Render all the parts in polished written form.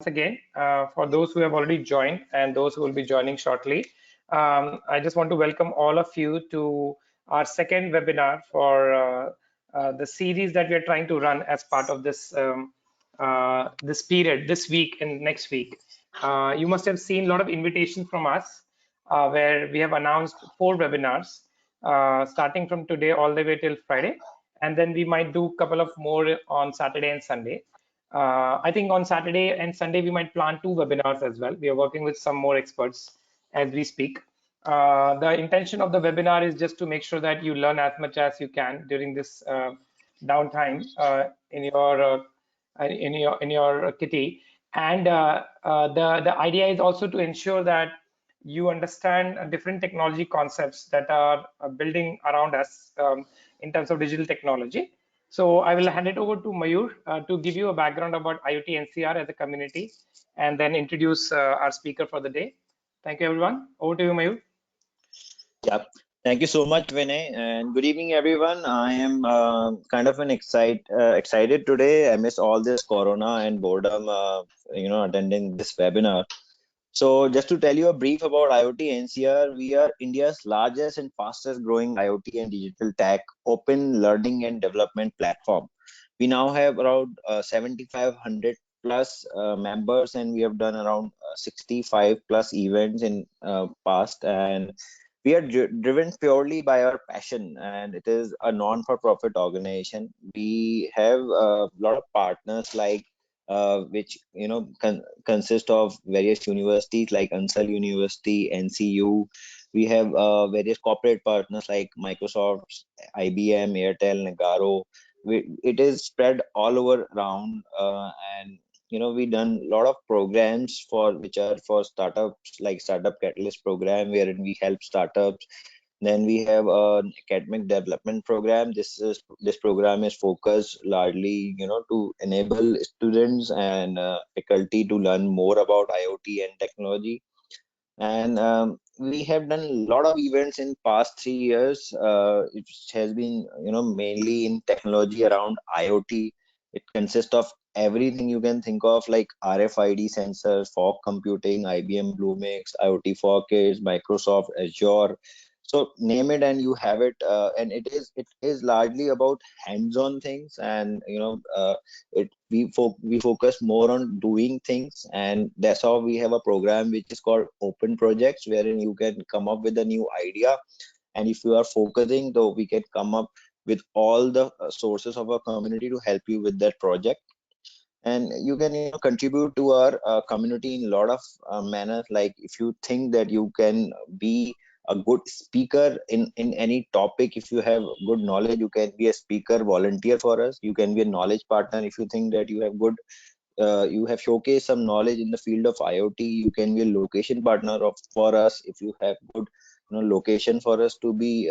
again for those who have already joined and those who will be joining shortly. I just want to welcome all of you to our second webinar for the series that we are trying to run as part of this period, this week and next week. You must have seen a lot of invitations from us where we have announced 4 webinars starting from today all the way till Friday. And then we might do a couple of more on Saturday and Sunday. I think on Saturday and Sunday, we might plan 2 webinars as well. We are working with some more experts as we speak. The intention of the webinar is just to make sure that you learn as much as you can during this downtime in your kitty. And the idea is also to ensure that you understand different technology concepts that are building around us in terms of digital technology. So I will hand it over to Mayur to give you a background about IoT NCR as a community and then introduce our speaker for the day. Thank you, everyone. Over to you, Mayur. Yeah, thank you so much, Vinay, and good evening, everyone. I am kind of excited today. I miss all this corona and boredom, attending this webinar. So just to tell you a brief about IoT NCR, we are India's largest and fastest growing IoT and digital tech open learning and development platform. We now have around 7,500 plus members, and we have done around 65 plus events in past, and we are driven purely by our passion, and it is a non-for-profit organization. We have a lot of partners like which consist of various universities like Ansal University, NCU. We have various corporate partners like Microsoft, IBM, Airtel, Nagaro. It is spread all over around, and we done a lot of programs which are for startups, like Startup Catalyst program, wherein we help startups. Then we have an academic development program. This program is focused largely, to enable students and faculty to learn more about IoT and technology. And we have done a lot of events in past 3 years. It has been, mainly in technology around IoT. It consists of everything you can think of, like RFID sensors, fog computing, IBM Bluemix, IoT for Kids, Microsoft Azure. So name it and you have it, and it is largely about hands-on things, and we focus more on doing things, and that's how we have a program which is called Open Projects, wherein you can come up with a new idea, and if you are focusing, though, we can come up with all the sources of our community to help you with that project. And you can contribute to our community in a lot of manners. Like if you think that you can be a good speaker in any topic, if you have good knowledge, you can be a speaker, volunteer for us. You can be a knowledge partner if you think that you have good you have showcased some knowledge in the field of IoT. You can be a location partner for us if you have good location for us to be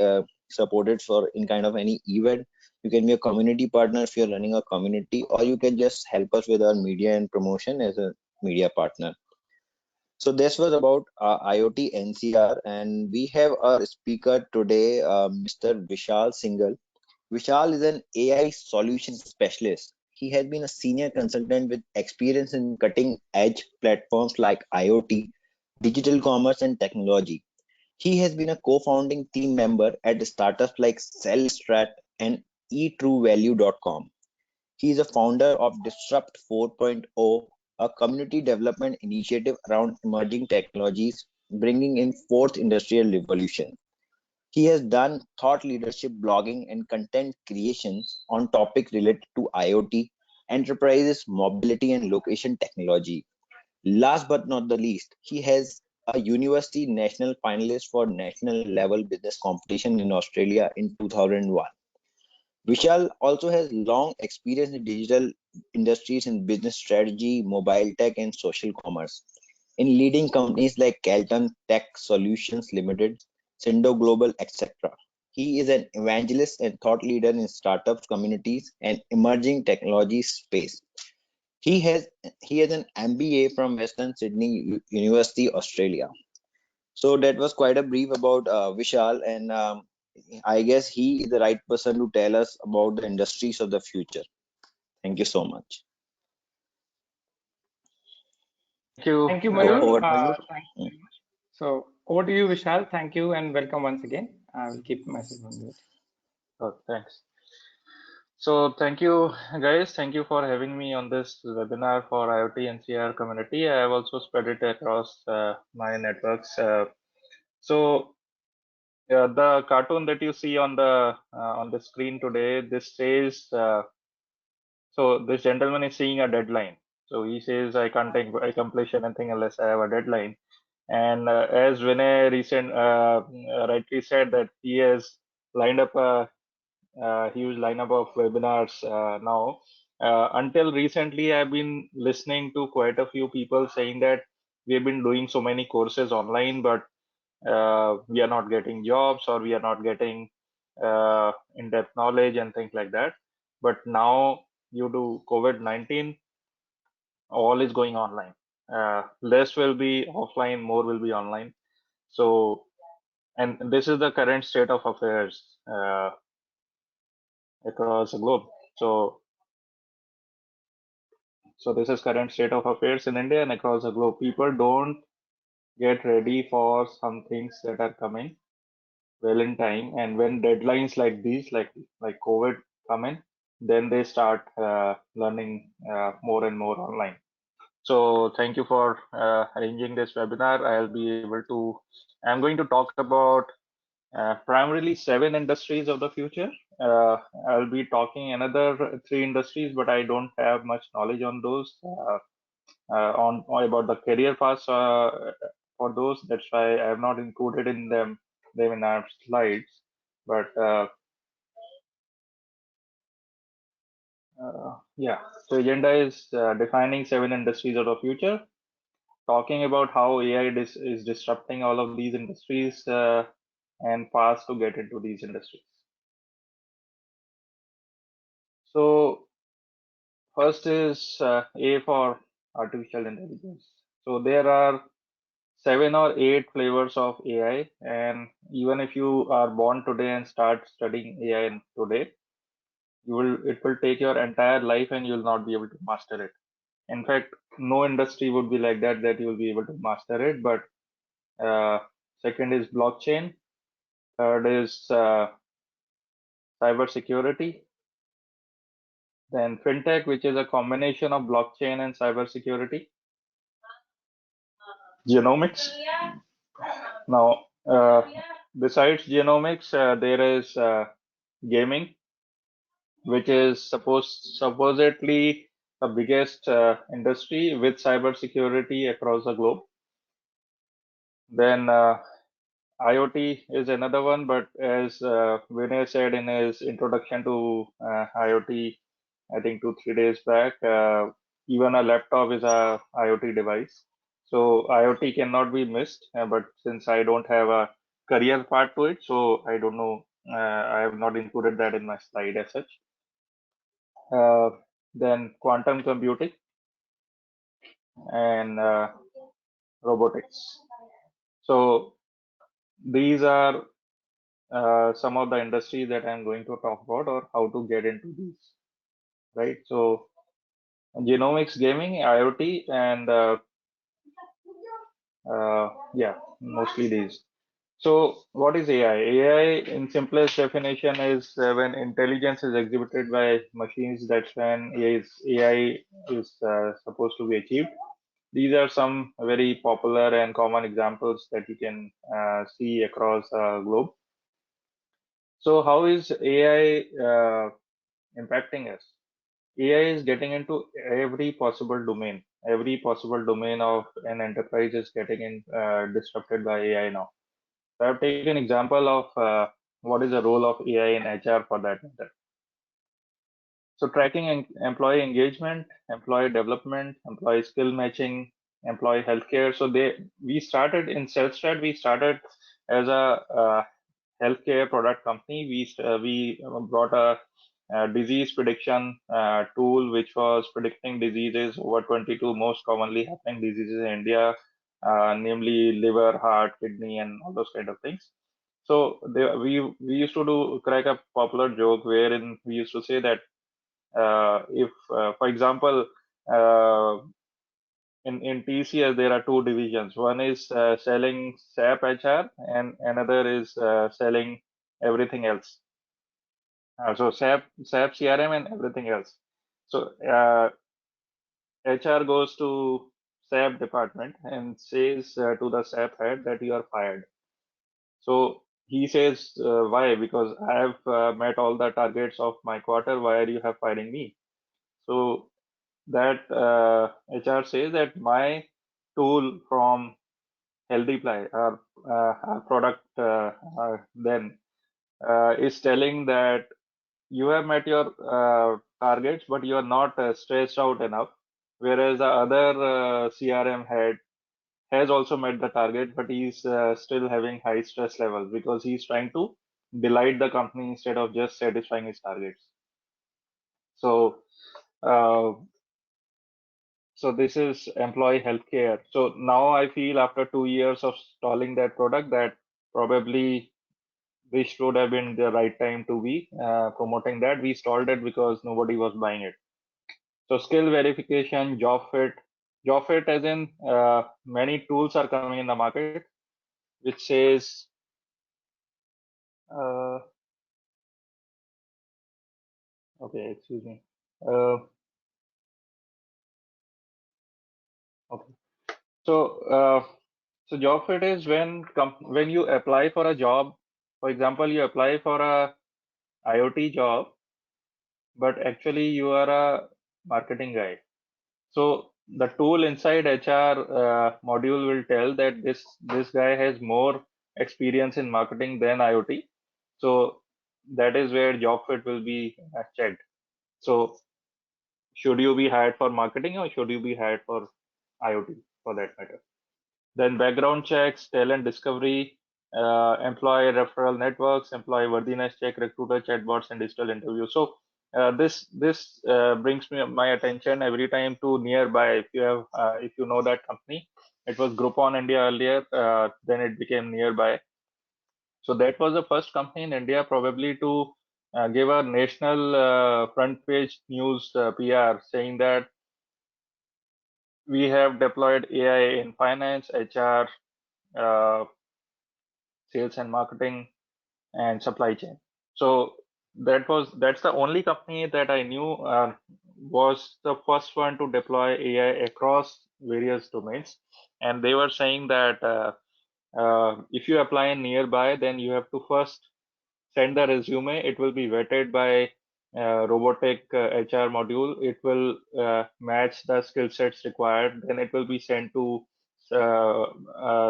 supported for in kind of any event. You can be a community partner if you're running a community, or you can just help us with our media and promotion as a media partner. So this was about IoT NCR, and we have our speaker today, Mr. Vishal Singhal. Vishal is an AI solution specialist. He has been a senior consultant with experience in cutting edge platforms like IoT, digital commerce, and technology. He has been a co-founding team member at startups like Cellstrat and eTrueValue.com. He is a founder of Disrupt 4.0, a community development initiative around emerging technologies, bringing in fourth industrial revolution. He has done thought leadership blogging and content creations on topics related to IoT, enterprises, mobility, and location technology. Last but not the least, he has a university national finalist for national level business competition in Australia in 2001. Vishal also has long experience in digital industries in business strategy, mobile tech, and social commerce, in leading companies like Calton Tech Solutions Limited, Sindo Global, etc. He is an evangelist and thought leader in startups communities and emerging technology space. He has an MBA from Western Sydney University, Australia. So that was quite a brief about Vishal, and I guess he is the right person to tell us about the industries of the future. Thank you so much. you. Thank you, Over, Mayur. over to you. Thank you very much. So over to you, Vishal. Thank you and welcome once again. I will keep myself on mute. Oh, thanks. So thank you, guys. Thank you for having me on this webinar for IoT NCR community. I have also spread it across my networks. So the cartoon that you see on the screen today, this says so this gentleman is seeing a deadline. So he says, I can't accomplish anything unless I have a deadline. And as Vinay rightly said that he has lined up a huge lineup of webinars now. Until recently, I've been listening to quite a few people saying that we've been doing so many courses online, but we are not getting jobs or we are not getting in-depth knowledge and things like that. But now, due to COVID-19, all is going online. Less will be offline, more will be online. So, and this is the current state of affairs across the globe. So this is current state of affairs in India and across the globe. People don't get ready for some things that are coming well in time, and when deadlines like these, like COVID, come in, then they start learning more and more online. So thank you for arranging this webinar. I'm going to talk about primarily 7 industries of the future. I'll be talking another 3 industries, but I don't have much knowledge on those. On about the career paths for those. That's why I have not included them in our slides. But yeah, so agenda is defining 7 industries of the future, talking about how AI is disrupting all of these industries and paths to get into these industries. So first is A for artificial intelligence. So there are 7 or 8 flavors of AI, and even if you are born today and start studying AI today, it will take your entire life and you will not be able to master it. In fact, no industry would be like that you will be able to master it. But second is blockchain. Third is cyber security. Then fintech, which is a combination of blockchain and cyber security. Genomics. Now, besides genomics, there is gaming, which is supposedly the biggest industry with cybersecurity across the globe. Then IoT is another one, but as Vinay said in his introduction to IoT, I think 2-3 days back, even a laptop is a IoT device. So IoT cannot be missed, but since I don't have a career part to it, so I don't know, I have not included that in my slide as such. Then quantum computing and robotics. So these are some of the industries that I'm going to talk about or how to get into these, right? So genomics, gaming, IoT, and yeah, mostly these. So what is AI? AI in simplest definition is when intelligence is exhibited by machines. That's when AI is supposed to be achieved. These are some very popular and common examples that you can see across globe. So how is AI impacting us? AI is getting into every possible domain. Every possible domain of an enterprise is getting disrupted by AI now. So I've taken example of what is the role of AI in HR for that matter. So tracking employee engagement, employee development, employee skill matching, employee healthcare. So we started in Selfstrat. We started as a healthcare product company. We brought a disease prediction tool which was predicting diseases, over 22 most commonly happening diseases in India, namely liver, heart, kidney, and all those kind of things. So we used to crack a popular joke wherein we used to say that if, for example, in in TCS, there are two divisions. One is selling SAP HR, and another is selling everything else. So SAP CRM and everything else. So HR goes to SAP department and says to the SAP head that you are fired. So he says, why? Because I have met all the targets of my quarter. Why are you have firing me? So that HR says that my tool from Healthyply, our product then is telling that you have met your targets, but you are not stressed out enough. Whereas the other CRM head has also met the target, but he's still having high stress levels because he's trying to delight the company instead of just satisfying his targets. So, uh, so this is employee healthcare. So now I feel after 2 years of stalling that product that probably this would have been the right time to be promoting that. We stalled it because nobody was buying it. So skill verification, job fit as in many tools are coming in the market, which says, uh, okay, excuse me. Uh, okay. So job fit is when you apply for a job. For example, you apply for a IoT job, but actually you are a marketing guy. So the tool inside HR module will tell that this guy has more experience in marketing than IoT. So that is where job fit will be checked. So should you be hired for marketing or should you be hired for IoT for that matter? Then background checks, talent discovery, employee referral networks, employee worthiness check, recruiter chatbots, and digital interviews. So this brings my attention every time to Nearby. If you know that company, it was Groupon India earlier. Then it became Nearby. So that was the first company in India probably to give a national front page news PR saying that we have deployed AI in finance, HR, uh, sales and marketing, and supply chain. So that's the only company that I knew was the first one to deploy AI across various domains. And they were saying that if you apply in Nearby, then you have to first send the resume. It will be vetted by robotic HR module. It will match the skill sets required. Then it will be sent to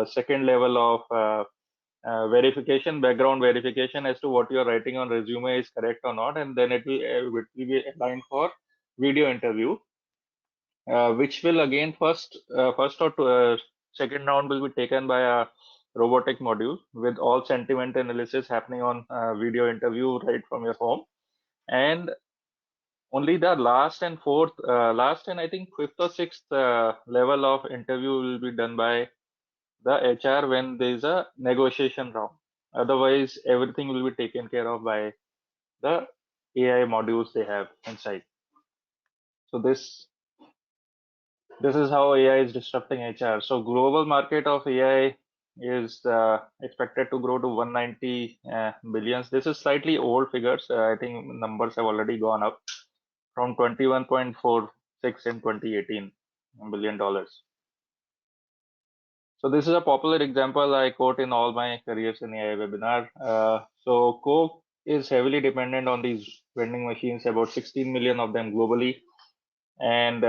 second level of verification, background verification as to what you're writing on resume is correct or not, and then it will be aligned for video interview, which will again first or second round will be taken by a robotic module with all sentiment analysis happening on video interview right from your home, and only the last and I think fifth or sixth level of interview will be done by the HR when there is a negotiation round. Otherwise, everything will be taken care of by the AI modules they have inside. So this is how AI is disrupting HR. So global market of AI is expected to grow to 190 billions. This is slightly old figures. I think numbers have already gone up from 21.46 in 2018 billion dollars. So this is a popular example I quote in all my careers in AI webinar. So Coke is heavily dependent on these vending machines, about 16 million of them globally, and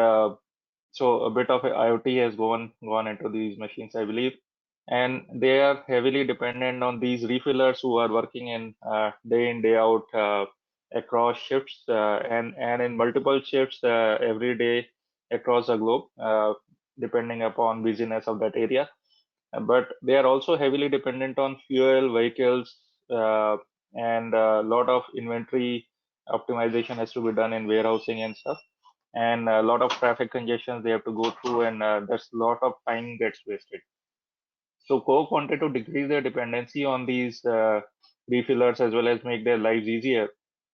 so a bit of IoT has gone into these machines, I believe, and they are heavily dependent on these refillers who are working in day out across shifts and in multiple shifts every day across the globe, depending upon busyness of that area. But they are also heavily dependent on fuel, vehicles, and a lot of inventory optimization has to be done in warehousing and stuff. And a lot of traffic congestions they have to go through, and there's a lot of time gets wasted. So Coke wanted to decrease their dependency on these refillers as well as make their lives easier.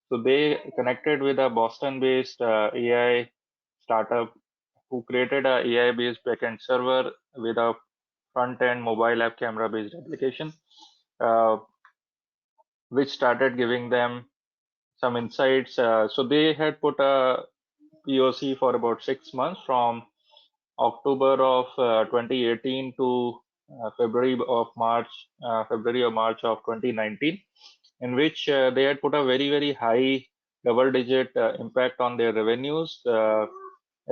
So they connected with a Boston-based AI startup who created a AI-based backend server with a front-end mobile app camera-based application, uh, which started giving them some insights. So they had put a POC for about 6 months from October of 2018 to February or March of 2019, in which they had put a very, very high double-digit impact on their revenues,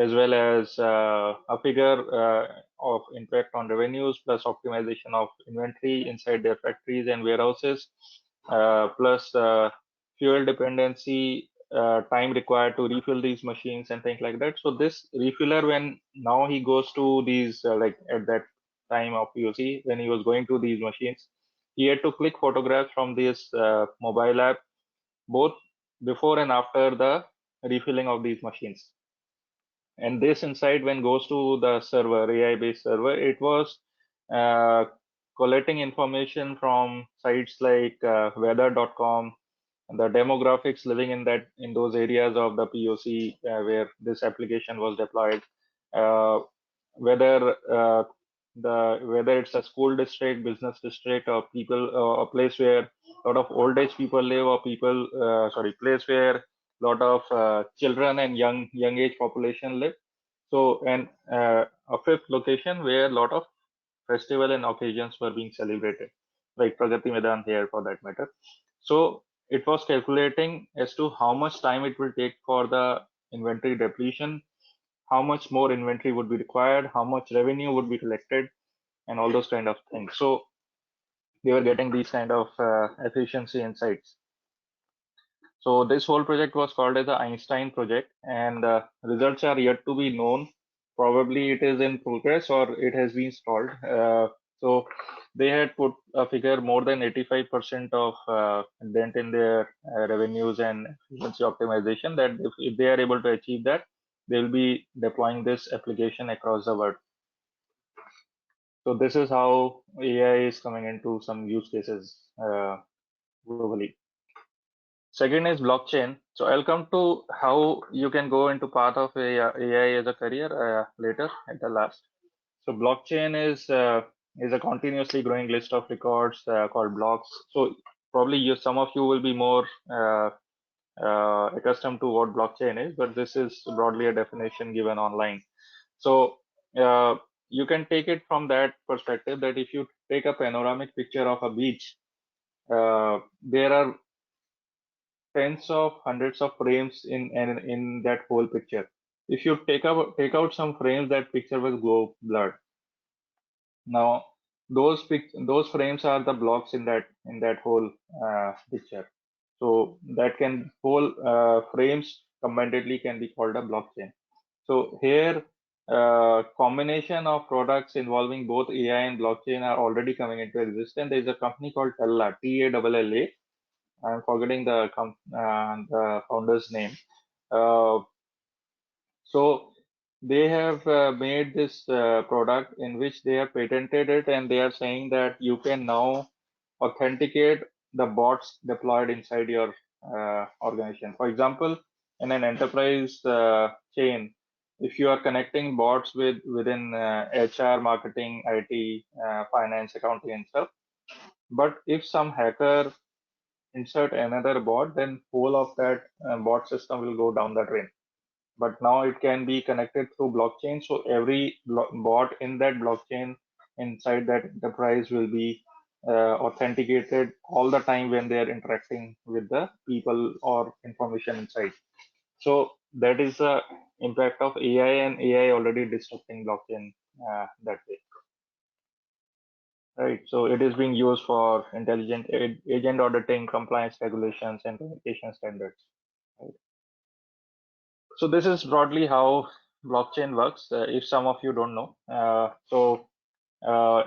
as well as a figure of impact on revenues plus optimization of inventory inside their factories and warehouses, plus fuel dependency, time required to refill these machines and things like that. So this refiller, when now he goes to these, like at that time of POC, when he was going to these machines, he had to click photographs from this mobile app, both before and after the refilling of these machines. And this insight, when goes to the server, AI-based server, it was uh, collecting information from sites like weather.com, the demographics living in those areas of the POC where this application was deployed, uh, whether whether it's a school district, business district, or people, a place where a lot of old age people live, or place where a lot of children and young age population live. So, and a fifth location where a lot of festival and occasions were being celebrated, like Pragati Maidan here for that matter. So it was calculating as to how much time it will take for the inventory depletion, how much more inventory would be required, how much revenue would be collected, and all those kind of things. So they were getting these kind of efficiency insights. So this whole project was called as the Einstein project, and results are yet to be known. Probably it is in progress or it has been stalled. So they had put a figure more than 85% of dent in their revenues and efficiency optimization, that if they are able to achieve that, they will be deploying this application across the world. So this is how AI is coming into some use cases globally. Second is blockchain. So I'll come to how you can go into path of AI as a career later at the last. So blockchain is a continuously growing list of records called blocks. So probably some of you will be more accustomed to what blockchain is, but this is broadly a definition given online. So you can take it from that perspective, that if you take a panoramic picture of a beach, there are tens of hundreds of frames in that whole picture. If you take out some frames, that picture will go blurred. Now those frames are the blocks in that whole picture. So that can whole frames combinedly can be called a blockchain. So here combination of products involving both AI and blockchain are already coming into existence. There is a company called Talla, TALLA. I'm forgetting the founder's name. Uh, so they have made this product in which they have patented it, and they are saying that you can now authenticate the bots deployed inside your organization. For example, in an enterprise chain, if you are connecting bots within HR, marketing, IT, finance, accounting, and stuff, but if some hacker insert another bot, then whole of that bot system will go down the drain. But now it can be connected through blockchain. So every bot in that blockchain inside that enterprise will be authenticated all the time when they are interacting with the people or information inside. So that is the impact of AI, and AI already disrupting blockchain that way. Right. So it is being used for intelligent agent auditing, compliance regulations, and communication standards. Right. So this is broadly how blockchain works. If some of you don't know,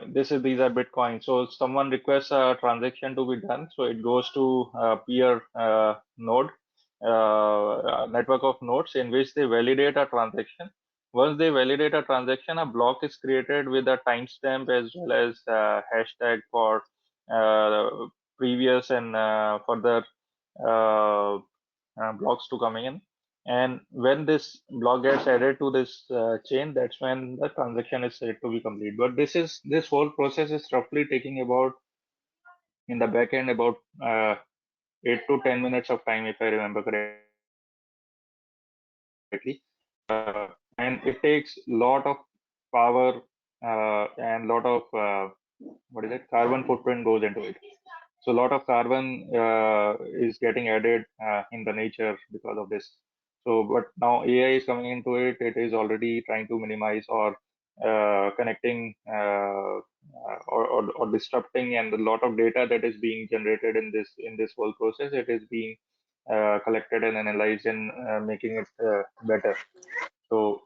these are Bitcoin. So someone requests a transaction to be done, so it goes to a peer node, a network of nodes in which they validate a transaction. Once they validate a transaction, a block is created with a timestamp as well as hashtag for previous and further blocks to coming in. And when this block gets added to this chain, that's when the transaction is said to be complete. But this whole process is roughly taking about, in the back end, about 8 to 10 minutes of time, if I remember correctly. And it takes lot of power and lot of carbon footprint goes into it. So a lot of carbon is getting added in the nature because of this. So, but now AI is coming into it. It is already trying to minimize or connecting or disrupting, and a lot of data that is being generated in this whole process. It is being collected and analyzed and making it better. So,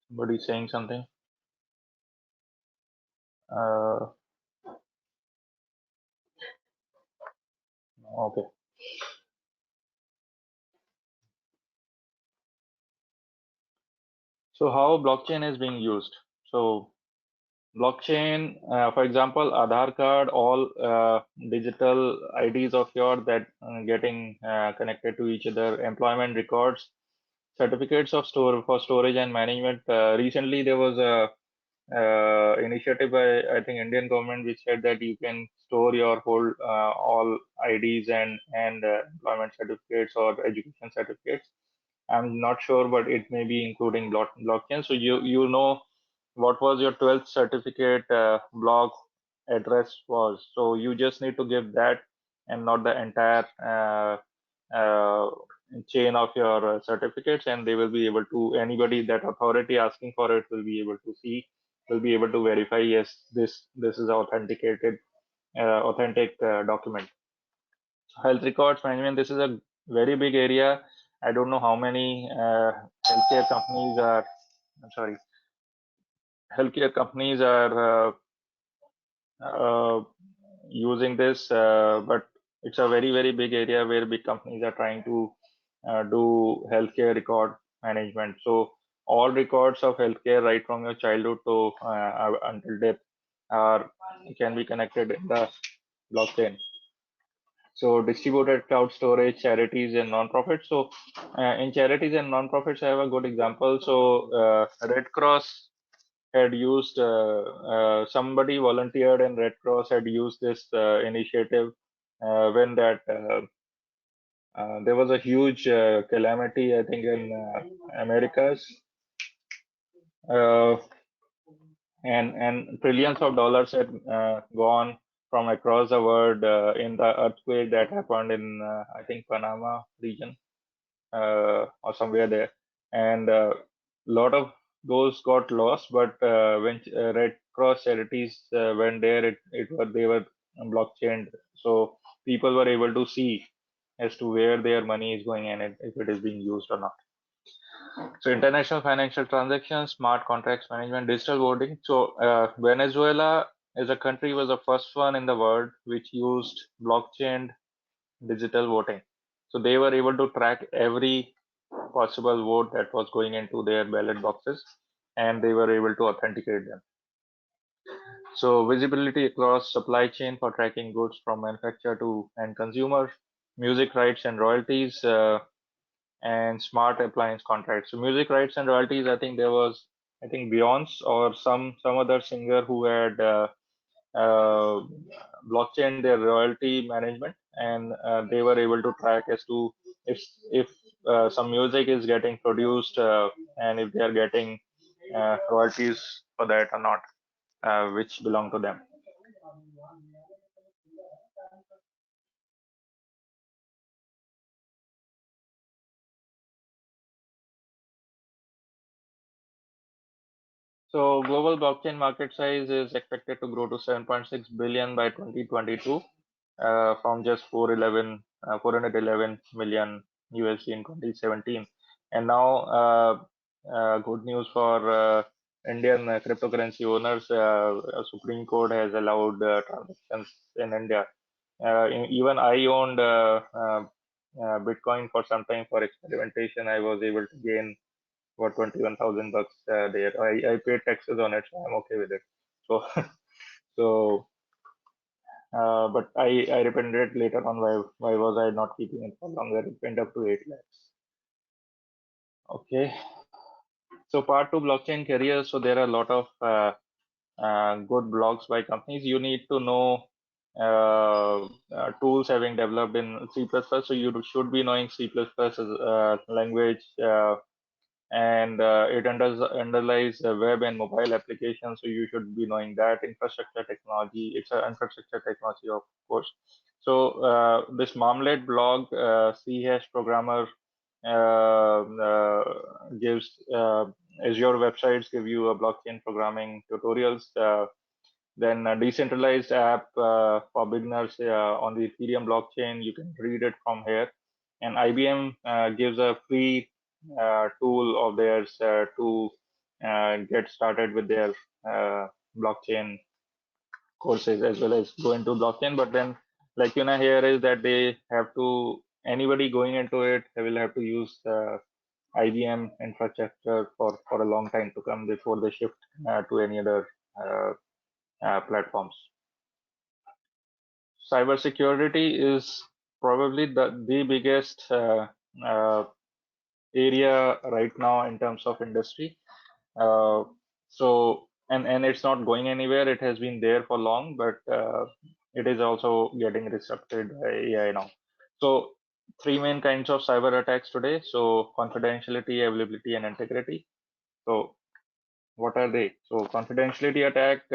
somebody saying something? Uh, okay. So, how blockchain is being used? So, blockchain, for example, Aadhaar card, all digital IDs of yours that getting connected to each other, employment records, certificates of store for storage and management. Recently, there was a initiative by, I think, Indian government, which said that you can store your whole all IDs and employment certificates or education certificates. I'm not sure, but it may be including blockchain. So you know what was your 12th certificate block address was. So you just need to give that and not the entire uh, chain of your certificates, and they will be able to, anybody, that authority asking for it, will be able to see, will be able to verify, yes, this is authenticated authentic document. Health records management, this is a very big area. I don't know how many healthcare companies are, I'm sorry, healthcare companies are uh, using this, but it's a very, very big area where big companies are trying to do healthcare record management. So all records of healthcare, right from your childhood to until death, are can be connected in the blockchain. So distributed cloud storage, charities and non-profits. So in charities and non-profits, I have a good example. So Red Cross had used somebody volunteered, and Red Cross had used this initiative when that there was a huge calamity, I think, in Americas, uh, and trillions of dollars had gone from across the world in the earthquake that happened in I think Panama region or somewhere there, and a lot of those got lost. But when Red Cross charities went there, they were blockchained, so people were able to see as to where their money is going and if it is being used or not. So international financial transactions, smart contracts management, digital voting. So Venezuela as a country was the first one in the world which used blockchain digital voting. So they were able to track every possible vote that was going into their ballot boxes, and they were able to authenticate them. So visibility across supply chain for tracking goods from manufacturer to end consumer, music rights and royalties, and smart appliance contracts. So music rights and royalties, I think there was, I think Beyonce or some other singer who had uh, blockchain their royalty management, and they were able to track as to if some music is getting produced and if they are getting royalties for that or not, which belong to them. So global blockchain market size is expected to grow to 7.6 billion by 2022, from just 411 million USD in 2017. And now, good news for Indian cryptocurrency owners. Supreme Court has allowed transactions in India. Even I owned Bitcoin for some time for experimentation. I was able to gain for 21,000 bucks there. I paid taxes on it, so I'm okay with it. So, so, but I repented later on why was I not keeping it for longer? It went up to 8 lakhs. Okay. So part two, blockchain careers. So there are a lot of good blogs by companies. You need to know tools having developed in C++. So you should be knowing C++ as a language, and it underlies web and mobile applications. So you should be knowing that infrastructure technology. It's an infrastructure technology, of course. So this Marmalade blog, C hash programmer, gives Azure websites give you a blockchain programming tutorials. Then a decentralized app for beginners on the Ethereum blockchain. You can read it from here. And IBM gives a free tool of theirs to get started with their blockchain courses as well as go into blockchain. But then, like here is that they have to, anybody going into it, they will have to use IBM infrastructure for a long time to come before they shift to any other uh, platforms. Cybersecurity is probably the biggest area right now in terms of industry. So and it's not going anywhere. It has been there for long, but it is also getting disrupted by AI now. So three main kinds of cyber attacks today. So confidentiality, availability, and integrity. So what are they? So confidentiality attack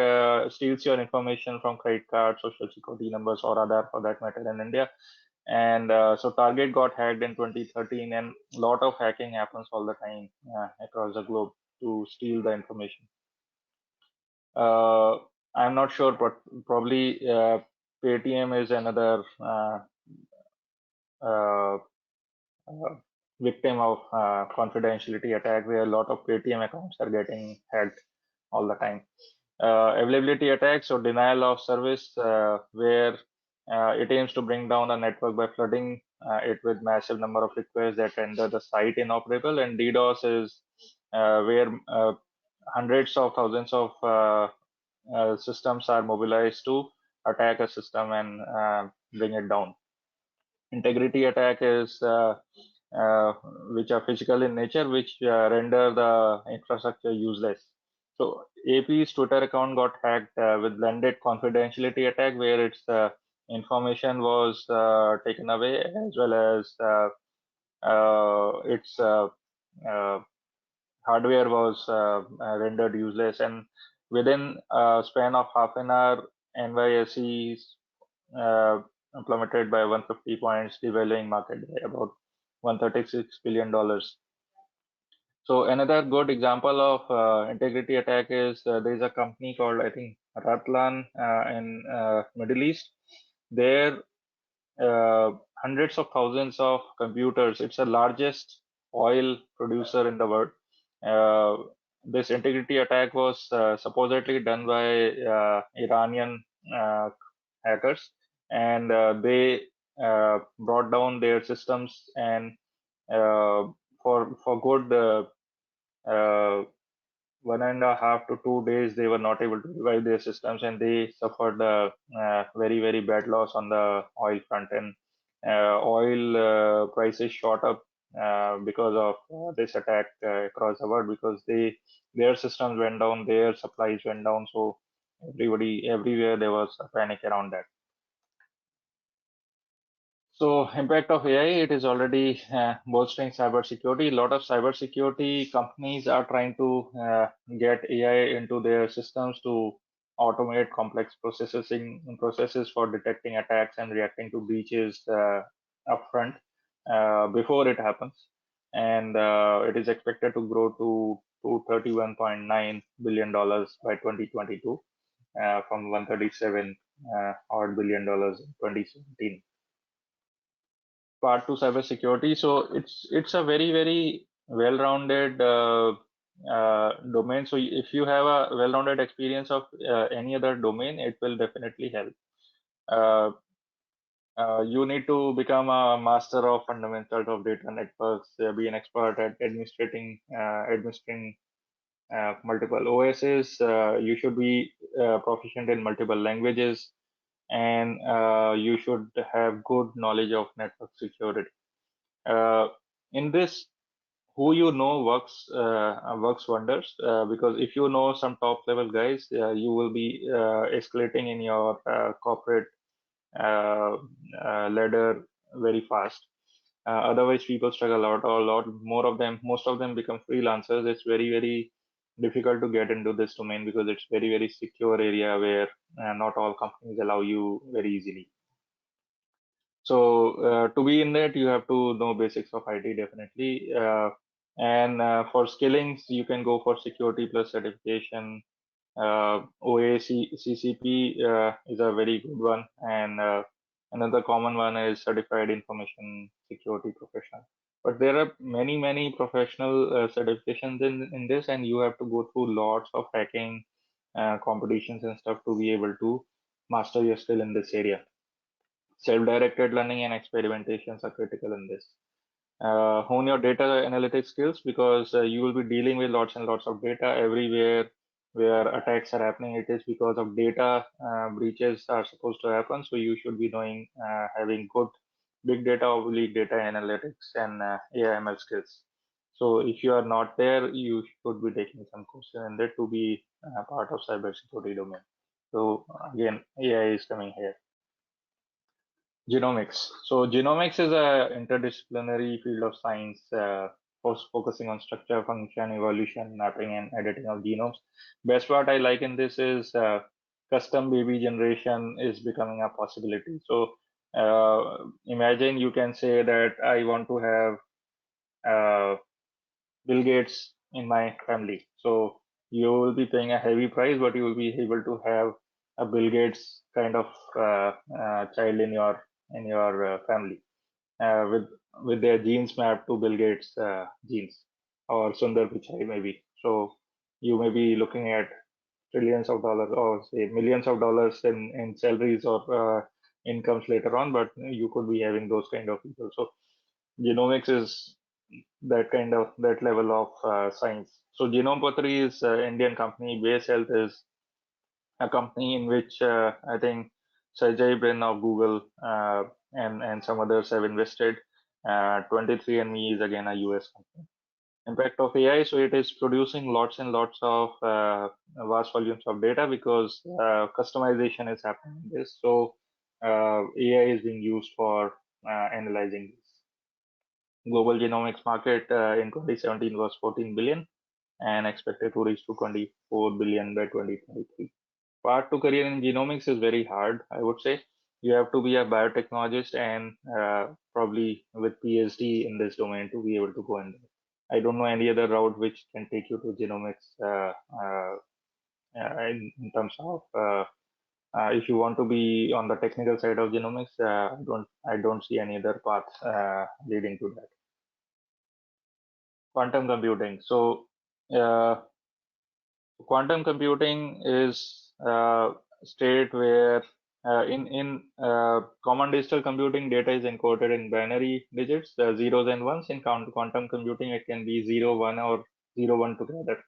steals your information from credit cards, social security numbers, or other for that matter in India. And so Target got hacked in 2013, and a lot of hacking happens all the time across the globe to steal the information. I'm not sure, but probably Paytm is another uh, victim of confidentiality attack, where a lot of Paytm accounts are getting hacked all the time. Availability attacks or denial of service, where it aims to bring down a network by flooding it with massive number of requests that render the site inoperable. And DDoS is where hundreds of thousands of systems are mobilized to attack a system and bring it down. Integrity attack is uh, which are physical in nature, which render the infrastructure useless. So AP's Twitter account got hacked with blended confidentiality attack, where its information was taken away, as well as its hardware was rendered useless. And within a span of half an hour, NYSE is plummeted by 150 points, devaluing market by about $136 billion. So another good example of integrity attack is there is a company called, I think, Ratlan in Middle East. There hundreds of thousands of computers. It's the largest oil producer in the world. This integrity attack was supposedly done by Iranian hackers, and they brought down their systems, and for good 1.5 to 2 days they were not able to revive their systems, and they suffered a very very bad loss on the oil front. And oil prices shot up because of this attack across the world, because their systems went down, their supplies went down. So everybody everywhere there was a panic around that. So impact of AI, it is already bolstering cybersecurity. A lot of cybersecurity companies are trying to get AI into their systems to automate complex processes for detecting attacks and reacting to breaches upfront before it happens. And it is expected to grow to $31.9 billion by 2022 from 137 odd billion dollars in 2017. Part to cybersecurity. So it's a very very well-rounded domain. So if you have a well-rounded experience of any other domain, it will definitely help. Uh, you need to become a master of fundamentals of data networks, be an expert at administering multiple OSs. You should be proficient in multiple languages, and you should have good knowledge of network security. Uh, in this who you know works wonders, because if you know some top level guys, you will be escalating in your corporate uh, ladder very fast. Otherwise, people struggle a lot. Most of them become freelancers. It's very difficult to get into this domain because it's very secure area where not all companies allow you very easily. So to be in that, you have to know basics of IT definitely. And for skillings, you can go for security plus certification. OAC CCP is a very good one, and another common one is Certified Information Security Professional. But there are many professional certifications in this, and you have to go through lots of hacking competitions and stuff to be able to master your skill in this area. Self-directed learning and experimentations are critical in this. Hone your data analytics skills, because you will be dealing with lots and lots of data everywhere where attacks are happening. It is because of data breaches are supposed to happen. So you should be knowing, having good big data, oblique data analytics and AI/ML skills. So if you are not there, you should be taking some courses in that to be part of cybersecurity domain. So again, AI is coming here. Genomics. So genomics is a interdisciplinary field of science, focusing on structure, function, evolution, mapping, and editing of genomes. Best part I like in this is custom baby generation is becoming a possibility. So imagine you can say that I want to have Bill Gates in my family. So you will be paying a heavy price, but you will be able to have a Bill Gates kind of child in your family with their genes mapped to Bill Gates genes, or Sundar Pichai maybe. So you may be looking at trillions of dollars, or say millions of dollars in salaries or incomes later on, but you could be having those kind of people. So genomics is that level of science. So Genome Pottery is an Indian company. Base Health is a company in which I think Sergey Brin of Google and some others have invested. 23andMe is again a US company. Impact of AI, so it is producing lots and lots of vast volumes of data, because customization is happening in this. So AI is being used for analyzing this. Global genomics market in 2017 was 14 billion and expected to reach to 24 billion by 2023. Part to career in genomics is very hard, I would say. You have to be a biotechnologist and probably with PhD in this domain to be able to go in there. I don't know any other route which can take you to genomics in terms of if you want to be on the technical side of genomics. I don't see any other path leading to that. Quantum computing. So quantum computing is a state where in common digital computing, data is encoded in binary digits, zeros and ones. In quantum computing, it can be 0, 1 or 0, 1 together.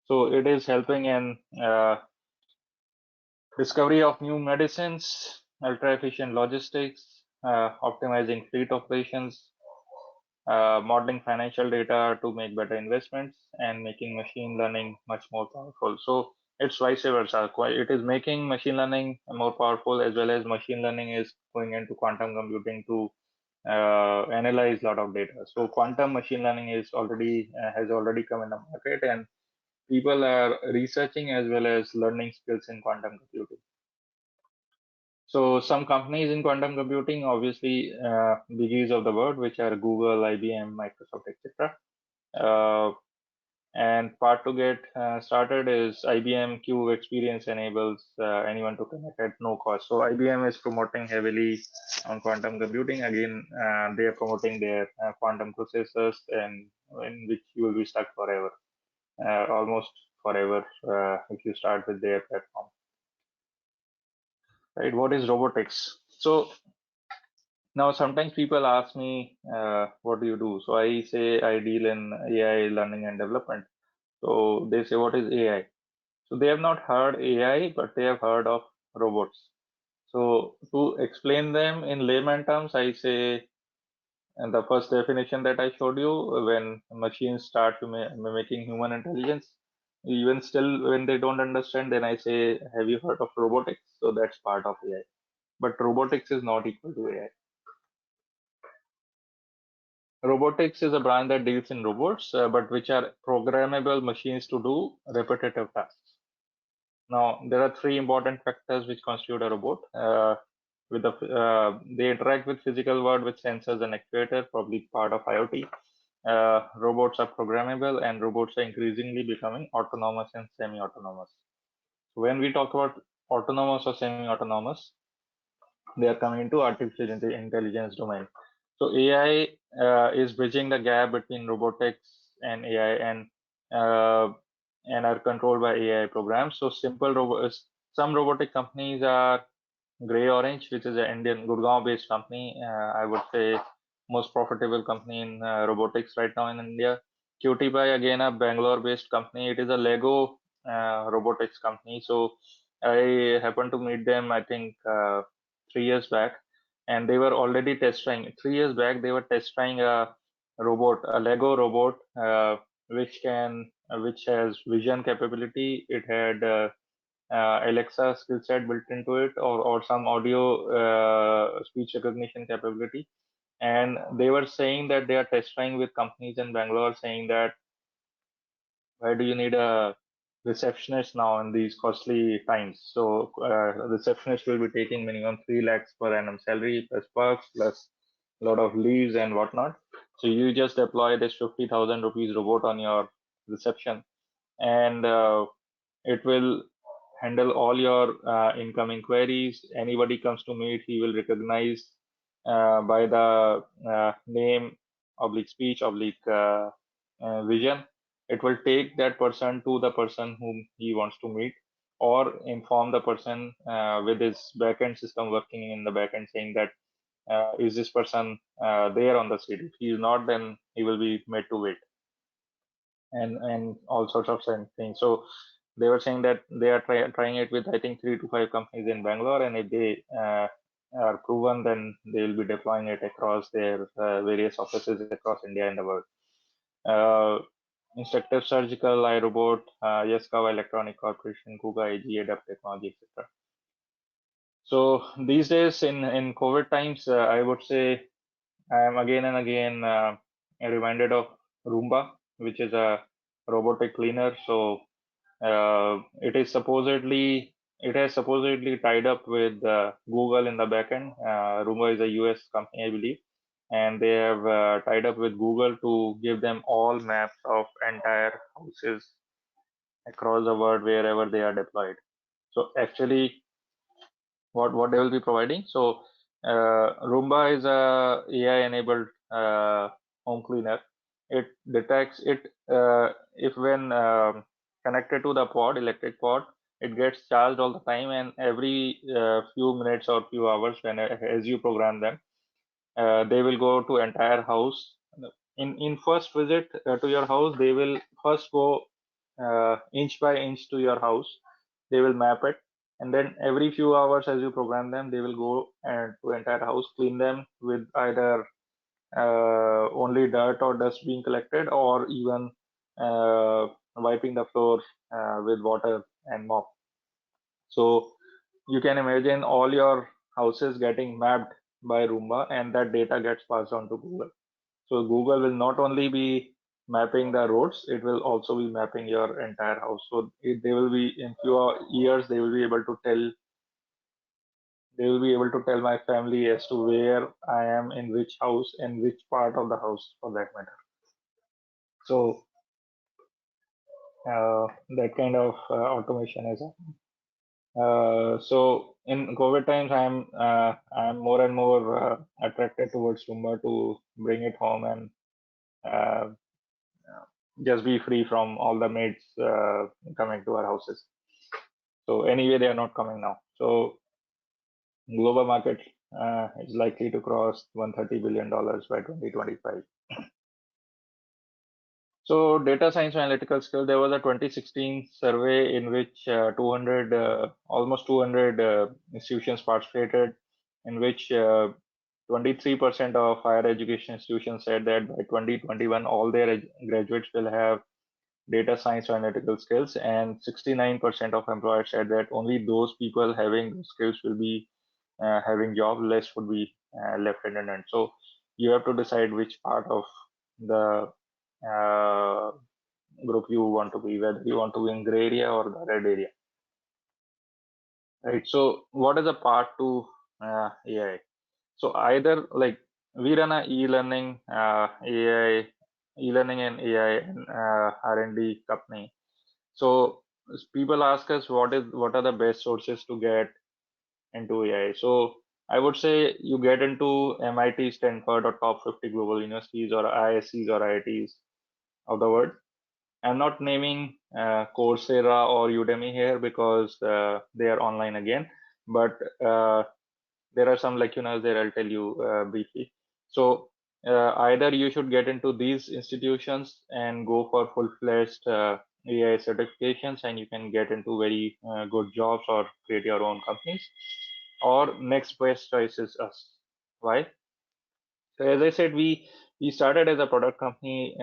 So it is helping in discovery of new medicines, ultra efficient logistics, optimizing fleet operations, modeling financial data to make better investments, and making machine learning much more powerful. So it's vice versa. It is making machine learning more powerful, as well as machine learning is going into quantum computing to analyze a lot of data. So quantum machine learning is already has already come in the market, and people are researching as well as learning skills in quantum computing. So some companies in quantum computing, obviously biggies of the world, which are Google, IBM, Microsoft, etc. And part to get started is IBM Cube Experience enables anyone to connect at no cost. So IBM is promoting heavily on quantum computing. Again, they are promoting their quantum processors, and in which you will be stuck forever, almost forever, if you start with their platform. Right? What is robotics? So now sometimes people ask me, what do you do? So I say I deal in AI learning and development. So they say, what is AI? So they have not heard AI, but they have heard of robots. So to explain them in layman terms, I say And the first definition that I showed you, when machines start mimicking human intelligence, even still when they don't understand, then I say, have you heard of robotics? So that's part of AI. But robotics is not equal to AI. Robotics is a branch that deals in robots, but which are programmable machines to do repetitive tasks. Now, there are three important factors which constitute a robot. They interact with physical world with sensors and actuators, probably part of IoT. Robots are programmable, and robots are increasingly becoming autonomous and semi-autonomous. So when we talk about autonomous or semi-autonomous, they are coming into artificial intelligence domain. So AI is bridging the gap between robotics and AI, and are controlled by AI programs. So some robotic companies are Grey Orange, which is an Indian Gurgaon-based company. I would say most profitable company in robotics right now in India. QTPy, again, a Bangalore-based company. It is a Lego robotics company. So I happened to meet them, I think, 3 years back, and they were already test trying. 3 years back, they were test trying a robot, a Lego robot, which has vision capability. It had Alexa skill set built into it, or some audio speech recognition capability. And they were saying that they are test trying with companies in Bangalore, saying that why do you need a receptionist now in these costly times? So receptionist will be taking minimum 3 lakhs per annum salary plus perks plus a lot of leaves and whatnot. So you just deploy this 50,000 rupees robot on your reception, and it will handle all your incoming queries. Anybody comes to meet, he will recognize by the name, oblique speech, oblique vision. It will take that person to the person whom he wants to meet, or inform the person with his backend system working in the backend, saying that is this person there on the seat? If he is not, then he will be made to wait, and all sorts of things. So they were saying that they are trying it with, I think, 3 to 5 companies in Bangalore, and if they are proven, then they will be deploying it across their various offices across India and the world. Instructive Surgical, iRobot, Yaskawa Electronic Corporation, Kuga, AG, Adapt Technology, etc. So these days in COVID times, I would say I am again and again reminded of Roomba, which is a robotic cleaner. So it has supposedly tied up with Google in the backend. Roomba is a US company, I believe, and they have tied up with Google to give them all maps of entire houses across the world wherever they are deployed. So actually, what they will be providing. So Roomba is a AI-enabled home cleaner. It detects it if when connected to the pod, electric pod, it gets charged all the time, and every few minutes or few hours, when as you program them, they will go to entire house. In first visit to your house, they will first go inch by inch to your house. They will map it, and then every few hours, as you program them, they will go and to entire house, clean them with either only dirt or dust being collected, or even wiping the floor with water and mop. So you can imagine all your houses getting mapped by Roomba, and that data gets passed on to Google. So Google will not only be mapping the roads, it will also be mapping your entire house. So they will be, in few years, they will be able to tell my family as to where I am in which house and which part of the house, for that matter. So that kind of automation is happening. So in COVID times, I'm more and more attracted towards Roomba to bring it home and uh, just be free from all the maids coming to our houses. So anyway, they are not coming now. So global market is likely to cross $130 billion by 2025. So data science and analytical skill, there was a 2016 survey in which almost 200 institutions participated, in which 23% of higher education institutions said that by 2021, all their graduates will have data science or analytical skills, and 69% of employers said that only those people having those skills will be having job, less would be left redundant. So you have to decide which part of the uh, group you want to be, whether you want to be in gray area or the red area. Right. So what is a part to AI? So either like we run a e-learning AI, e-learning and AI and R&D company. So people ask us what are the best sources to get into AI. So I would say you get into MIT, Stanford, or top 50 global universities, or ISCs or IITs of the world. I'm not naming Coursera or Udemy here because they are online again, but there are some lacunas there. I'll tell you briefly. So either you should get into these institutions and go for full-fledged AI certifications, and you can get into very good jobs or create your own companies. Or next best choice is us. Why? So as I said, we started as a product company.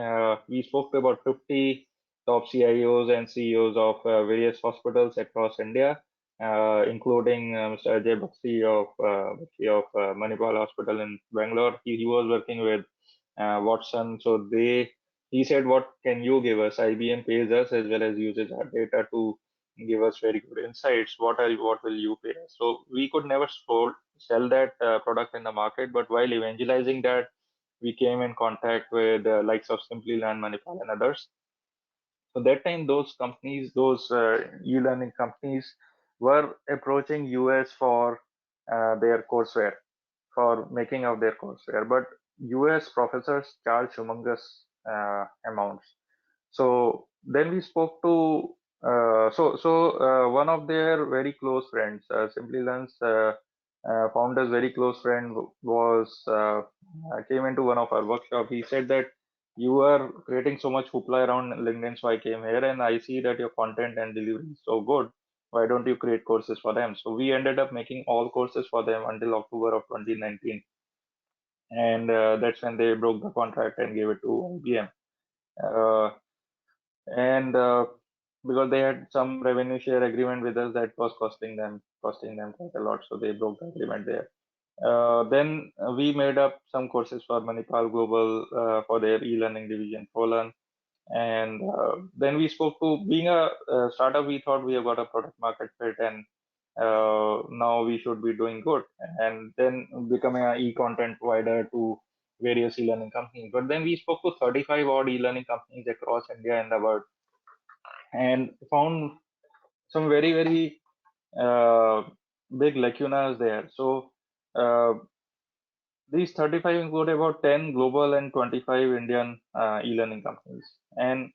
We spoke to about 50 top CIOs and CEOs of various hospitals across India, including Mr. Ajay Bakshi of Manipal Hospital in Bangalore. He was working with Watson. So he said, "What can you give us? IBM pays us as well as uses our data to give us very good insights. What will you pay us?" So we could never sell that product in the market, but while evangelizing that, we came in contact with the likes of Simplilearn, Manipal, and others. So that time, those companies, those e-learning companies, were approaching US for their courseware, for making of their courseware, but US professors charge humongous amounts. So then we spoke to one of their very close friends, Simplilearn's founder's very close friend was came into one of our workshop. He said that you are creating so much hoopla around LinkedIn, so I came here and I see that your content and delivery is so good. Why don't you create courses for them? So we ended up making all courses for them until October of 2019, and that's when they broke the contract and gave it to IBM. Uh, and because they had some revenue share agreement with us that was costing them quite a lot, so they broke the agreement there. Then we made up some courses for Manipal Global for their e-learning division, Poland. And then we spoke to being a startup, we thought we have got a product market fit, and now we should be doing good. And then becoming an e-content provider to various e-learning companies. But then we spoke to 35 odd e-learning companies across India and the world, and found some very, very big lacunas there. So these 35 include about 10 global and 25 Indian e-learning companies. And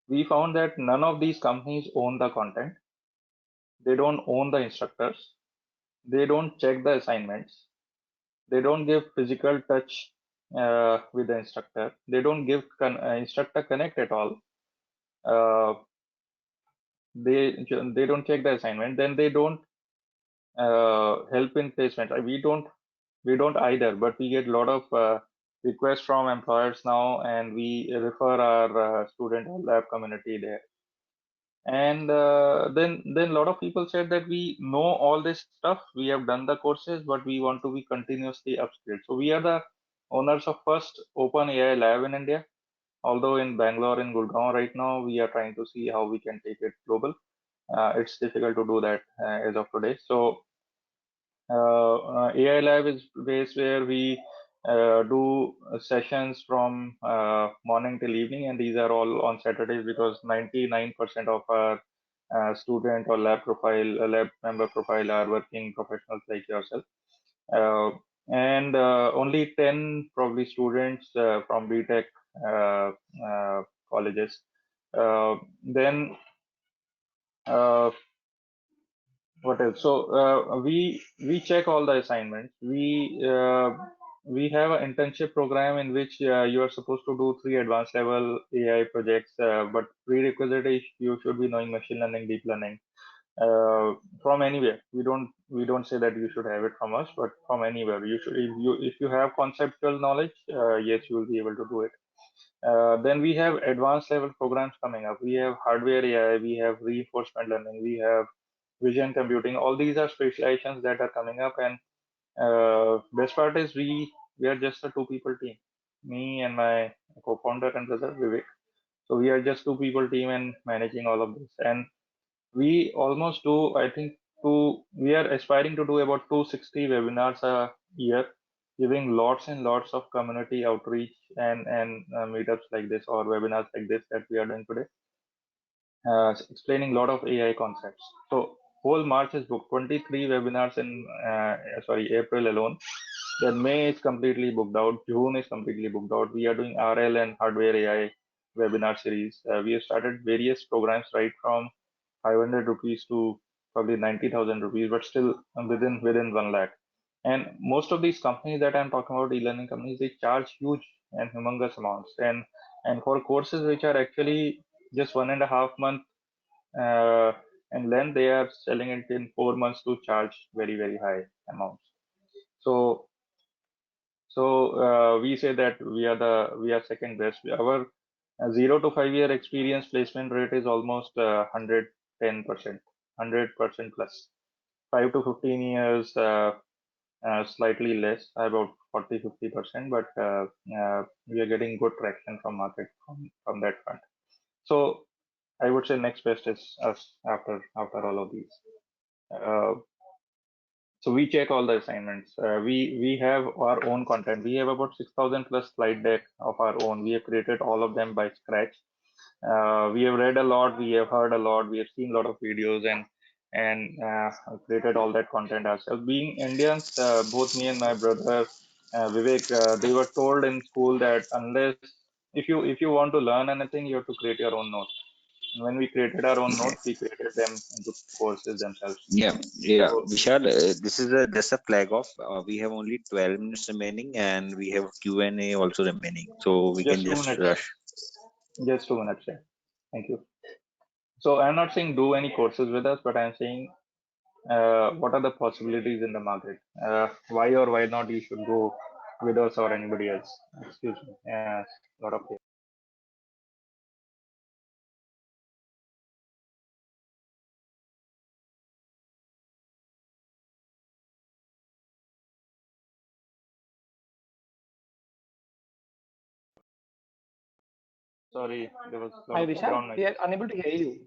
we found that none of these companies own the content. They don't own the instructors. They don't check the assignments. They don't give physical touch with the instructor. They don't give instructor connect at all. Uh, they don't check the assignment. Then they don't help in placement. We don't either, but we get a lot of requests from employers now, and we refer our student or lab community there. And then a lot of people said that we know all this stuff, we have done the courses, but we want to be continuously upskilled. So we are the owners of first open AI lab in India. Although in Bangalore, in Gurgaon right now, we are trying to see how we can take it global. It's difficult to do that as of today. So AI Lab is place where we do sessions from morning till evening, and these are all on Saturdays because 99% of our student or lab member profile are working professionals like yourself. Uh, and only 10 probably students from BTech uh, colleges. Then uh, what else? So we check all the assignments. We have an internship program in which you are supposed to do 3 advanced level AI projects, but prerequisite is you should be knowing machine learning, deep learning. from anywhere. We don't say that you should have it from us, but from anywhere. You should, if you have conceptual knowledge, yes, you will be able to do it. Then we have advanced level programs coming up. We have hardware AI, we have reinforcement learning, we have vision computing. All these are specializations that are coming up, and best part is we are just a two people team, me and my co-founder and brother Vivek. So we are just two people team and managing all of this. And we almost do, I think, we are aspiring to do about 260 webinars a year, giving lots and lots of community outreach and meetups like this or webinars like this that we are doing today, explaining a lot of AI concepts. So whole March is booked, 23 webinars in April alone. Then May is completely booked out. June is completely booked out. We are doing RL and hardware AI webinar series. We have started various programs right from 500 rupees to probably 90,000 rupees, but still within 1 lakh. And most of these companies that I'm talking about, e-learning companies, they charge huge and humongous amounts. And for courses which are actually just 1.5 month and then they are selling it in 4 months to charge very, very high amounts. So we say that we are second best. Our 0 to 5 year experience placement rate is almost 110%, 100% plus. 5 to 15 years, slightly less, about 40-50%, but we are getting good traction from market from that front. So I would say next best is us after all of these. So we check all the assignments. We have our own content. We have about 6,000 plus slide deck of our own. We have created all of them by scratch. We have read a lot. We have heard a lot. We have seen a lot of videos and created all that content ourselves. Being Indians, both me and my brother Vivek, they were told in school that unless if you want to learn anything, you have to create your own notes. And when we created our own notes, we created them into courses themselves. Yeah. So, Vishal, this is just a flag off. We have only 12 minutes remaining, and we have Q&A also remaining. So we can just 2 just minutes. rush. Just 2 minutes. Yeah. Thank you. So I'm not saying do any courses with us, but I'm saying what are the possibilities in the market? Why or why not you should go with us or anybody else? Excuse me. A lot of things. Sorry, there was a lot Hi, of Vishal. background We noise. are unable to hear you.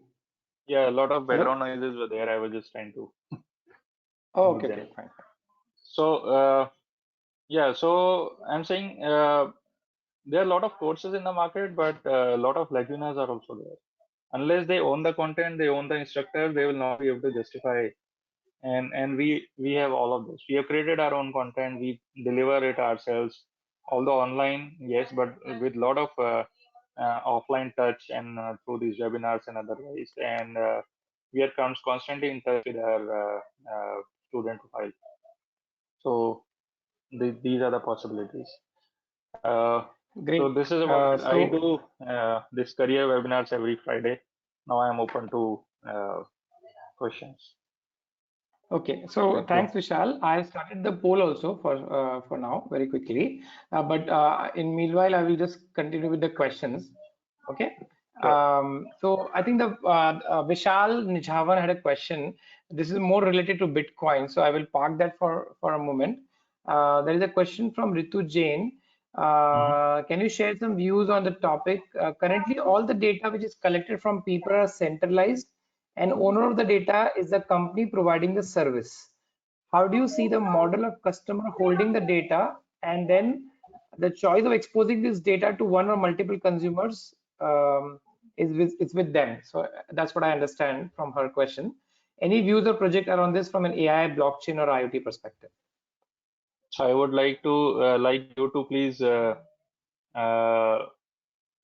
Yeah, a lot of Hello? background noises were there. I was just trying to Oh, mute okay, them. okay, fine. So yeah, so I'm saying there are a lot of courses in the market, but a lot of lagunas are also there. Unless they own the content, they own the instructor, they will not be able to justify. And we have all of this. We have created our own content. We deliver it ourselves. Although online, yes, but with a lot of offline touch and through these webinars and otherwise. And we are constantly in touch with our student profile. So these are the possibilities. Great. So this is about So I do this career webinars every Friday. Now I'm open to questions. okay, so Thank you. thanks, Vishal. I started the poll also for now very quickly, but in meanwhile, I will just continue with the questions. Okay. Sure. So I think the Vishal Nijhawan had a question. This is more related to Bitcoin, so I will park that for a moment. There is a question from Ritu Jain. Can you share some views on the topic? Currently, all the data which is collected from people are centralized, and owner of the data is the company providing the service. How do you see the model of customer holding the data and then the choice of exposing this data to one or multiple consumers is with them? So that's what I understand from her question. Any views or project around this from an AI, blockchain, or IoT perspective? So I would like to like you to please uh,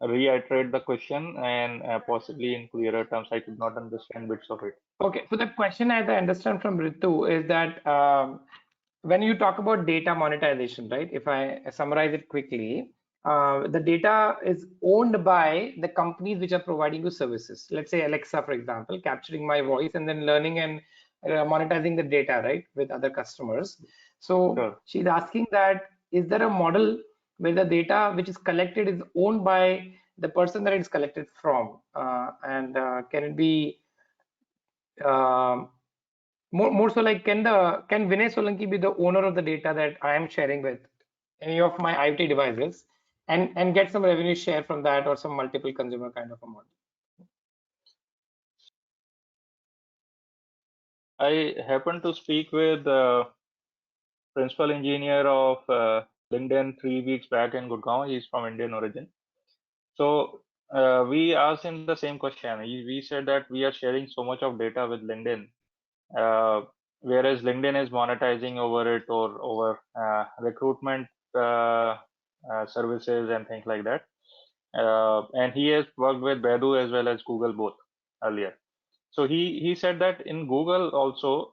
reiterate the question and possibly in clearer terms. I could not understand bits of it. Okay, so the question, as I understand from Ritu, is that when you talk about data monetization, right? If I summarize it quickly, the data is owned by the companies which are providing you services. Let's say Alexa, for example, capturing my voice and then learning and monetizing the data, right, with other customers. So Sure. she's asking that, is there a model where the data which is collected is owned by the person that it's collected from? And can it be more so like, can Vinay Solanki be the owner of the data that I am sharing with any of my IoT devices and get some revenue share from that, or some multiple consumer kind of a model? I happened to speak with the principal engineer of LinkedIn 3 weeks back in Gurgaon. He's from Indian origin. So we asked him the same question. We said that we are sharing so much of data with LinkedIn, whereas LinkedIn is monetizing over it, or over recruitment services and things like that. And he has worked with Baidu as well as Google both earlier. So he said that in Google also,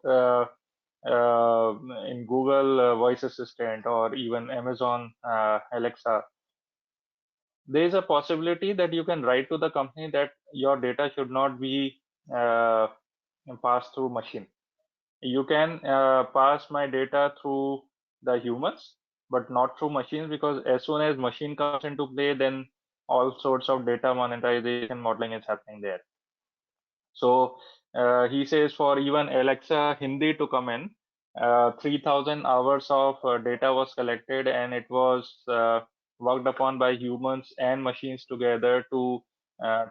in Google Voice Assistant, or even Amazon Alexa, there is a possibility that you can write to the company that your data should not be uh, passed through machine. You can pass my data through the humans, but not through machines, because as soon as machine comes into play, then all sorts of data monetization modeling is happening there. So he says for even Alexa Hindi to come in, 3,000 hours of data was collected, and it was worked upon by humans and machines together to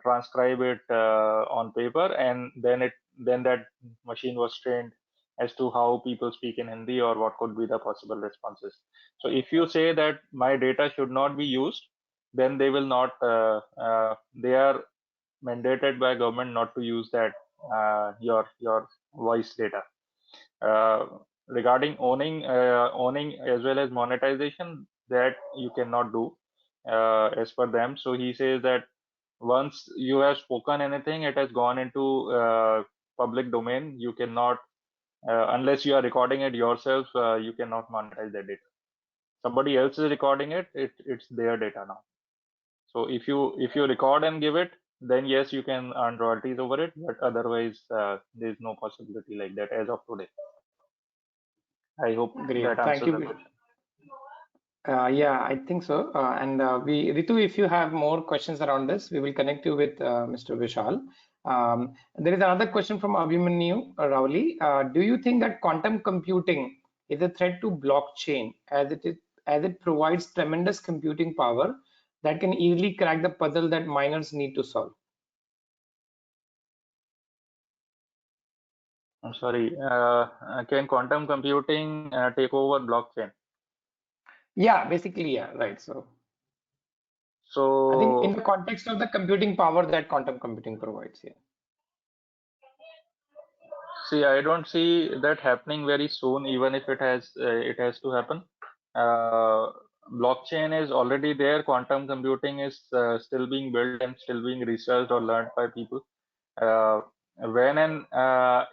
transcribe it on paper, and then that machine was trained as to how people speak in Hindi, or what could be the possible responses. So if you say that my data should not be used, then they will not. They are mandated by government not to use that your voice data. Uh, Regarding owning as well as monetization, that you cannot do as per them. So he says that once you have spoken anything, it has gone into public domain. You cannot, unless you are recording it yourself, you cannot monetize that data. Somebody else is recording it, it's their data now. So if you record and give it, then yes, you can earn royalties over it, but otherwise there's no possibility like that as of today. I hope Great, that thank answers the you. question. Yeah, I think so. And Ritu, if you have more questions around this, we will connect you with Mr. Vishal. There is another question from Abhimanyu Rawli. Do you think that quantum computing is a threat to blockchain, as it provides tremendous computing power that can easily crack the puzzle that miners need to solve? I'm sorry. Can quantum computing take over blockchain? Yeah, basically, yeah, right. So I think in So the context of the computing power that quantum computing provides, yeah. see, I don't see that happening very soon, even if it has to happen. Uh, Blockchain is already there. Quantum computing is still being built and still being researched or learned by people. Uh, when and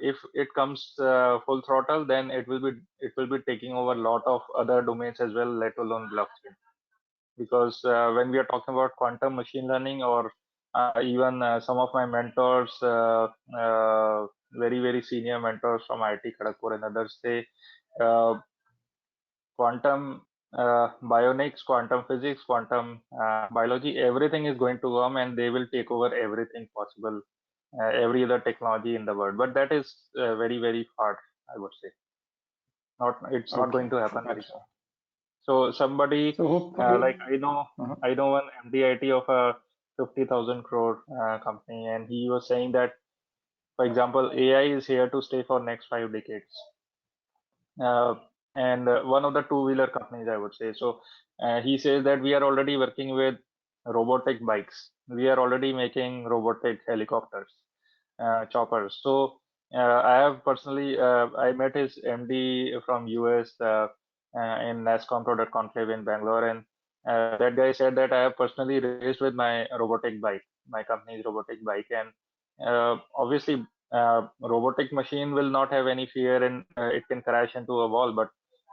if it comes full throttle, then it will be taking over a lot of other domains as well, let alone blockchain. Because when we are talking about quantum machine learning, or even some of my mentors, very very senior mentors from IIT Kharagpur and others, say uh, quantum bionics, quantum physics, quantum biology, everything is going to come, and they will take over everything possible, every other technology in the world. But that is very very hard, I would say. It's not going Okay, to happen very gotcha. soon. So somebody So like hopefully, uh-huh. I know one MDIT of a 50,000 crore company, and he was saying that, for example, AI is here to stay for next 5 decades. Uh, and one of the two-wheeler companies, I would say. So he says that we are already working with robotic bikes. We are already making robotic helicopters, choppers. So I have personally, I met his MD from US in NASCOM Product Conclave in Bangalore, and that guy said that I have personally raced with my robotic bike, my company's robotic bike, and obviously robotic machine will not have any fear, and it can crash into a wall, but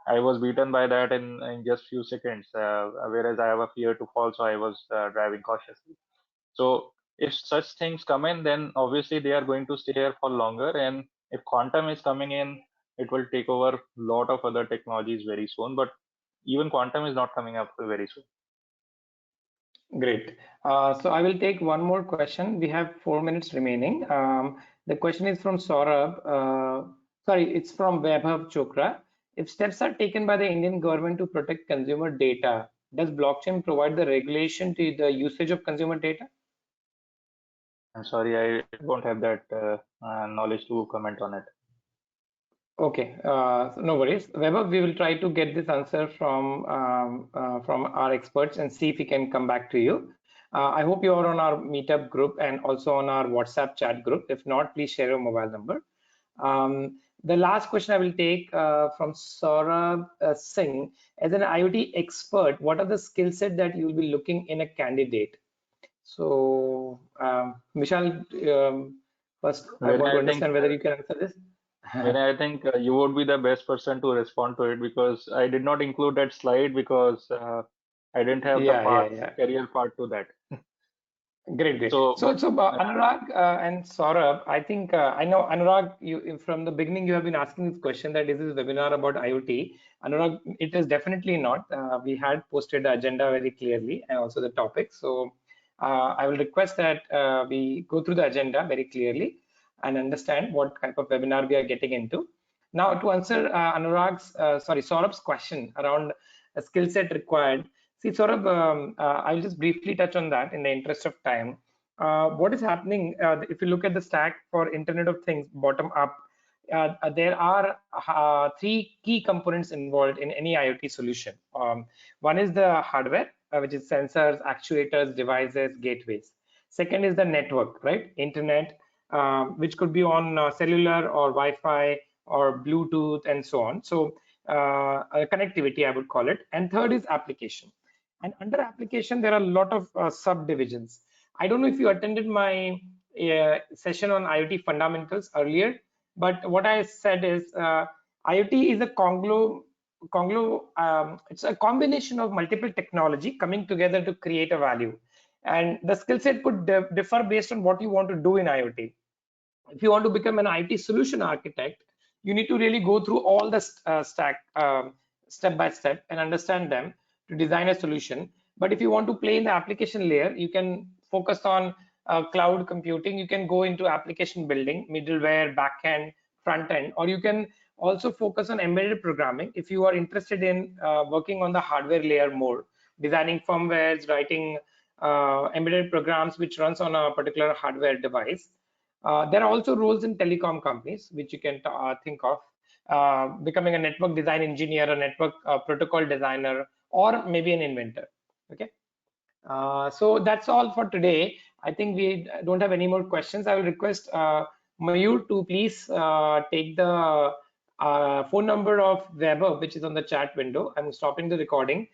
I was beaten by that in just few seconds, whereas I have a fear to fall, so I was driving cautiously. So if such things come in, then obviously they are going to stay here for longer. And if quantum is coming in, it will take over a lot of other technologies very soon. But even quantum is not coming up very soon. Great. So I will take one more question. We have 4 minutes remaining. The question is from Saurabh. Sorry, it's from Vaibhav Chokra. If steps are taken by the Indian government to protect consumer data, does blockchain provide the regulation to the usage of consumer data? I'm sorry, I don't have that knowledge to comment on it. Okay, no worries. Vaibhav, we will try to get this answer from our experts and see if we can come back to you. I hope you are on our meetup group and also on our WhatsApp chat group. If not, please share your mobile number. The last question I will take from Saurabh Singh. As an IoT expert, what are the skill set that you will be looking in a candidate? So, Vishal, first I want to understand whether you can answer this. Vinay, I think you would be the best person to respond to it, because I did not include that slide because I didn't have the career part to that. Great, great. So Anurag and Saurabh, I think I know Anurag. You from the beginning you have been asking this question that is this webinar about IoT. Anurag, it is definitely not. We had posted the agenda very clearly and also the topic. So I will request that we go through the agenda very clearly and understand what type of webinar we are getting into. Now to answer Saurabh's question around a skill set required. See, Saurabh, I'll just briefly touch on that in the interest of time. What is happening, if you look at the stack for Internet of Things, bottom up, there are 3 key components involved in any IoT solution. One is the hardware, which is sensors, actuators, devices, gateways. Second is the network, right? Internet, which could be on cellular or Wi-Fi or Bluetooth and so on. So connectivity, I would call it. And third is application. And under application, there are a lot of subdivisions. I don't know if you attended my session on IoT fundamentals earlier, but what I said is IoT is it's a combination of multiple technology coming together to create a value. And the skill set could differ based on what you want to do in IoT. If you want to become an IT solution architect, you need to really go through all the stack step by step and understand them to design a solution. But if you want to play in the application layer, you can focus on cloud computing. You can go into application building, middleware, backend, front end, or you can also focus on embedded programming if you are interested in working on the hardware layer more, designing firmwares, writing embedded programs which runs on a particular hardware device. There are also roles in telecom companies which you can think of, becoming a network design engineer, a network protocol designer, or maybe an inventor. Okay, so that's all for today. I think we don't have any more questions. I will request Mayur to please take the phone number of Weber, which is on the chat window. I'm stopping the recording.